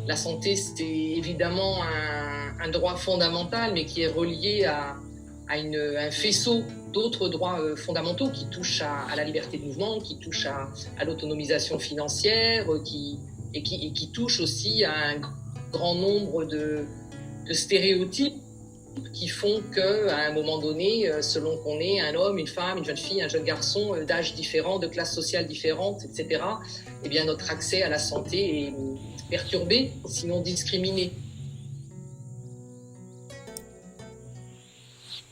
La santé, c'est évidemment un droit fondamental, mais qui est relié à un faisceau d'autres droits fondamentaux qui touchent à la liberté de mouvement, qui touchent à l'autonomisation financière, qui touchent aussi à un grand nombre de stéréotypes qui font qu'à un moment donné, selon qu'on est un homme, une femme, une jeune fille, un jeune garçon, d'âge différent, de classe sociale différente, etc., eh bien, notre accès à la santé est perturbé, sinon discriminé.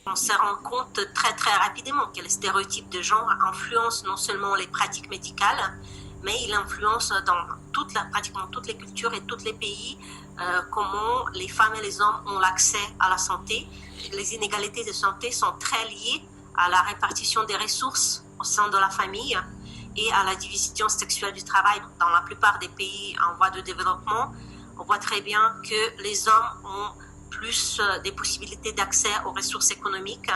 On se rend compte très très rapidement que les stéréotypes de genre influencent non seulement les pratiques médicales, mais ils influencent dans pratiquement toutes les cultures et tous les pays comment les femmes et les hommes ont l'accès à la santé. Les inégalités de santé sont très liées à la répartition des ressources au sein de la famille et à la division sexuelle du travail. Dans la plupart des pays en voie de développement, on voit très bien que les hommes ont plus des possibilités d'accès aux ressources économiques,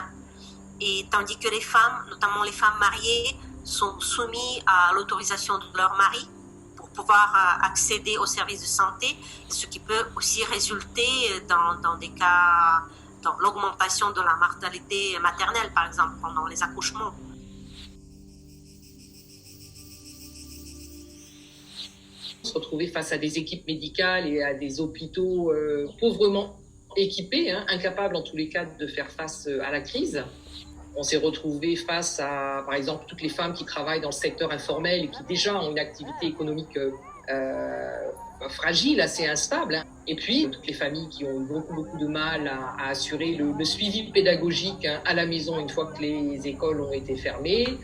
et tandis que les femmes, notamment les femmes mariées, sont soumises à l'autorisation de leur mari pour pouvoir accéder aux services de santé, ce qui peut aussi résulter dans des cas, dans l'augmentation de la mortalité maternelle, par exemple, pendant les accouchements. Se retrouver face à des équipes médicales et à des hôpitaux pauvrement équipés, incapables en tous les cas de faire face à la crise. On s'est retrouvé face à, par exemple, toutes les femmes qui travaillent dans le secteur informel et qui déjà ont une activité économique fragile, assez instable. Et puis, toutes les familles qui ont beaucoup de mal à assurer le suivi pédagogique à la maison une fois que les écoles ont été fermées.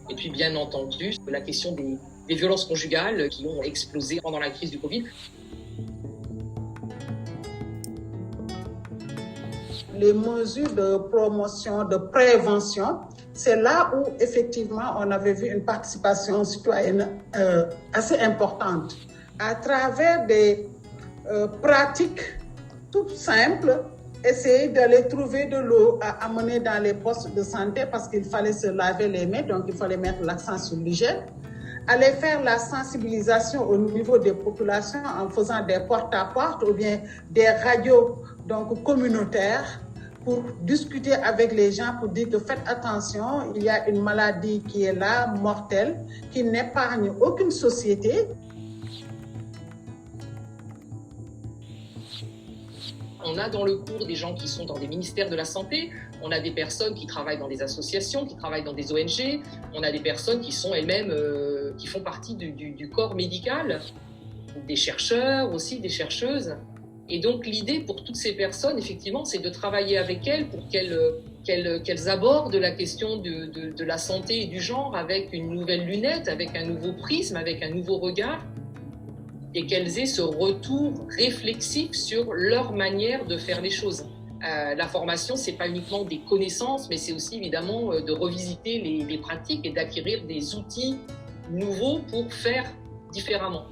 Et puis, bien entendu, la question des violences conjugales qui ont explosé pendant la crise du Covid. Les mesures de promotion, de prévention, c'est là où effectivement on avait vu une participation citoyenne assez importante à travers des pratiques toutes simples. Essayer d'aller trouver de l'eau à amener dans les postes de santé parce qu'il fallait se laver les mains, donc il fallait mettre l'accent sur l'hygiène. Aller faire la sensibilisation au niveau des populations en faisant des porte-à-porte ou bien des radios donc communautaires pour discuter avec les gens, pour dire que faites attention, il y a une maladie qui est là, mortelle, qui n'épargne aucune société. On a dans le cours des gens qui sont dans des ministères de la Santé, on a des personnes qui travaillent dans des associations, qui travaillent dans des ONG, on a des personnes qui sont elles-mêmes, qui font partie du corps médical, des chercheurs aussi, des chercheuses. Et donc l'idée pour toutes ces personnes, effectivement, c'est de travailler avec elles pour qu'elles abordent la question de la santé et du genre avec une nouvelle lunette, avec un nouveau prisme, avec un nouveau regard, et qu'elles aient ce retour réflexif sur leur manière de faire les choses. La formation, c'est pas uniquement des connaissances, mais c'est aussi évidemment de revisiter les pratiques et d'acquérir des outils nouveaux pour faire différemment.